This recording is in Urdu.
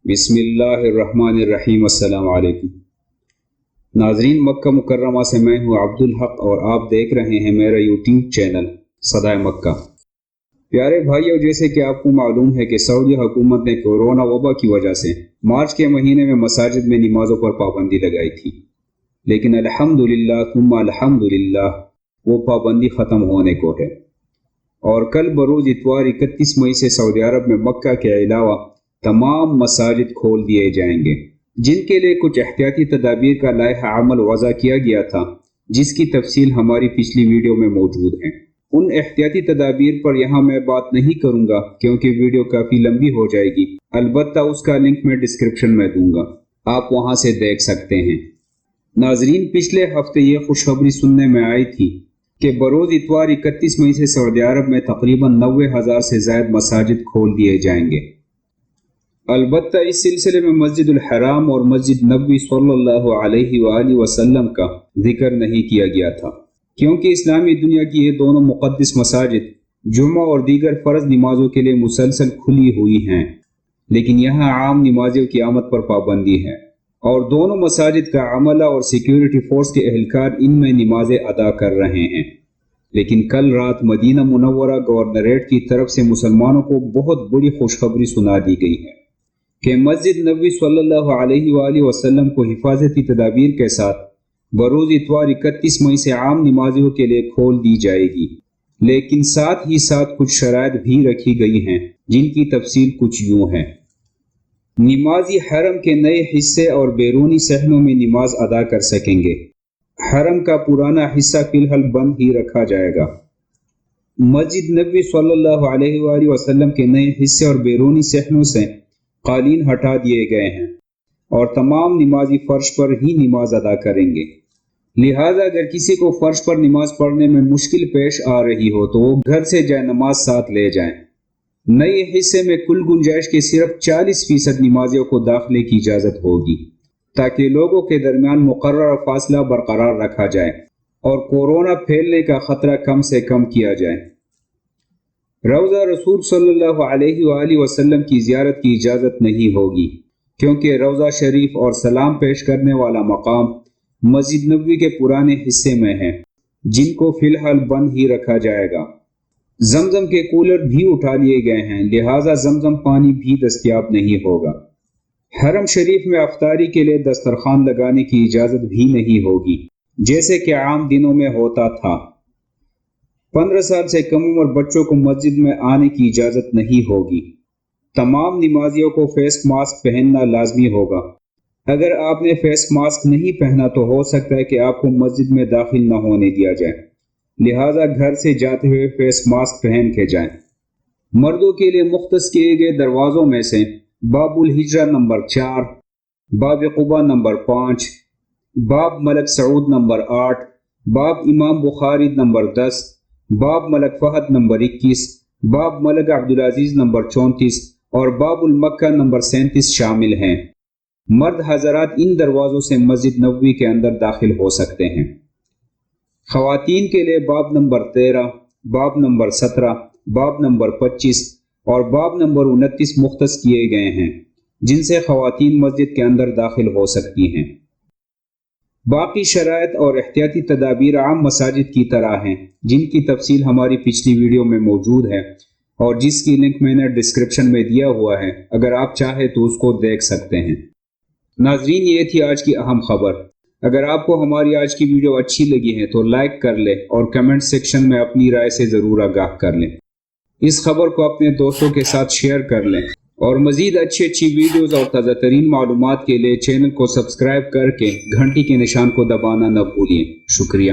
بسم اللہ الرحمن الرحیم۔ السلام علیکم ناظرین، مکہ مکرمہ سے میں ہوں عبدالحق اور آپ دیکھ رہے ہیں میرا یوٹیوب چینل صدائے مکہ۔ پیارے بھائیو، جیسے کہ آپ کو معلوم ہے کہ سعودی حکومت نے کورونا وبا کی وجہ سے مارچ کے مہینے میں مساجد میں نمازوں پر پابندی لگائی تھی، لیکن الحمدللہ ثم الحمدللہ وہ پابندی ختم ہونے کو ہے، اور کل بروز اتوار 31 مئی سے سعودی عرب میں مکہ کے علاوہ تمام مساجد کھول دیے جائیں گے، جن کے لیے کچھ احتیاطی تدابیر کا لائحہ عمل وضع کیا گیا تھا، جس کی تفصیل ہماری پچھلی ویڈیو میں موجود ہے۔ ان احتیاطی تدابیر پر یہاں میں بات نہیں کروں گا کیونکہ ویڈیو کافی لمبی ہو جائے گی، البتہ اس کا لنک میں ڈسکرپشن میں دوں گا، آپ وہاں سے دیکھ سکتے ہیں۔ ناظرین، پچھلے ہفتے یہ خوشخبری سننے میں آئی تھی کہ بروز اتوار 31 مئی سے سعودی عرب میں تقریباً 90,000 سے زائد مساجد کھول دیے جائیں گے۔ البتہ اس سلسلے میں مسجد الحرام اور مسجد نبوی صلی اللہ علیہ وآلہ وسلم کا ذکر نہیں کیا گیا تھا، کیونکہ اسلامی دنیا کی یہ دونوں مقدس مساجد جمعہ اور دیگر فرض نمازوں کے لیے مسلسل کھلی ہوئی ہیں، لیکن یہاں عام نمازیوں کی آمد پر پابندی ہے، اور دونوں مساجد کا عملہ اور سیکیورٹی فورس کے اہلکار ان میں نمازیں ادا کر رہے ہیں۔ لیکن کل رات مدینہ منورہ گورنریٹ کی طرف سے مسلمانوں کو بہت بڑی خوشخبری سنا دی گئی ہے کہ مسجد نبوی صلی اللہ علیہ وآلہ وسلم کو حفاظتی تدابیر کے ساتھ بروز اتوار 31 مئی سے عام نمازیوں کے لیے کھول دی جائے گی، لیکن ساتھ ہی ساتھ کچھ شرائط بھی رکھی گئی ہیں، جن کی تفصیل کچھ یوں ہے۔ نمازی حرم کے نئے حصے اور بیرونی صحنوں میں نماز ادا کر سکیں گے۔ حرم کا پرانا حصہ فی الحال بند ہی رکھا جائے گا۔ مسجد نبوی صلی اللہ علیہ وآلہ وسلم کے نئے حصے اور بیرونی صحنوں سے قالین ہٹا دیے گئے ہیں، اور تمام نمازی فرش پر ہی نماز ادا کریں گے، لہذا اگر کسی کو فرش پر نماز پڑھنے میں مشکل پیش آ رہی ہو تو وہ گھر سے جائے نماز ساتھ لے جائیں۔ نئے حصے میں کل گنجائش کے صرف 40% نمازیوں کو داخلے کی اجازت ہوگی، تاکہ لوگوں کے درمیان مقررہ فاصلہ برقرار رکھا جائے اور کورونا پھیلنے کا خطرہ کم سے کم کیا جائے۔ روضہ رسول صلی اللہ علیہ وآلہ وسلم کی زیارت کی اجازت نہیں ہوگی، کیونکہ روضہ شریف اور سلام پیش کرنے والا مقام مسجد نبوی کے پرانے حصے میں ہے، جن کو فی الحال بند ہی رکھا جائے گا۔ زمزم کے کولر بھی اٹھا لیے گئے ہیں، لہٰذا زمزم پانی بھی دستیاب نہیں ہوگا۔ حرم شریف میں افطاری کے لیے دسترخوان لگانے کی اجازت بھی نہیں ہوگی، جیسے کہ عام دنوں میں ہوتا تھا۔ 15 سال سے کم عمر بچوں کو مسجد میں آنے کی اجازت نہیں ہوگی۔ تمام نمازیوں کو فیس ماسک پہننا لازمی ہوگا۔ اگر آپ نے فیس ماسک نہیں پہنا تو ہو سکتا ہے کہ آپ کو مسجد میں داخل نہ ہونے دیا جائے، لہٰذا گھر سے جاتے ہوئے فیس ماسک پہن کے جائیں۔ مردوں کے لیے مختص کیے گئے دروازوں میں سے باب الہجرہ نمبر 4، باب قباء نمبر 5، باب ملک سعود نمبر 8، باب امام بخاری نمبر 10، باب ملک فہد نمبر 21، باب ملک عبدالعزیز نمبر 34 اور باب المکہ نمبر 37 شامل ہیں۔ مرد حضرات ان دروازوں سے مسجد نبوی کے اندر داخل ہو سکتے ہیں۔ خواتین کے لیے باب نمبر 13، باب نمبر 17، باب نمبر 25 اور باب نمبر 29 مختص کیے گئے ہیں، جن سے خواتین مسجد کے اندر داخل ہو سکتی ہیں۔ باقی شرائط اور احتیاطی تدابیر عام مساجد کی طرح ہیں، جن کی تفصیل ہماری پچھلی ویڈیو میں موجود ہے اور جس کی لنک میں نے ڈسکرپشن میں دیا ہوا ہے، اگر آپ چاہیں تو اس کو دیکھ سکتے ہیں۔ ناظرین، یہ تھی آج کی اہم خبر۔ اگر آپ کو ہماری آج کی ویڈیو اچھی لگی ہے تو لائک کر لیں اور کمنٹ سیکشن میں اپنی رائے سے ضرور آگاہ کر لیں۔ اس خبر کو اپنے دوستوں کے ساتھ شیئر کر لیں، اور مزید اچھی ویڈیوز اور تازہ ترین معلومات کے لیے چینل کو سبسکرائب کر کے گھنٹی کے نشان کو دبانا نہ بھولیں۔ شکریہ۔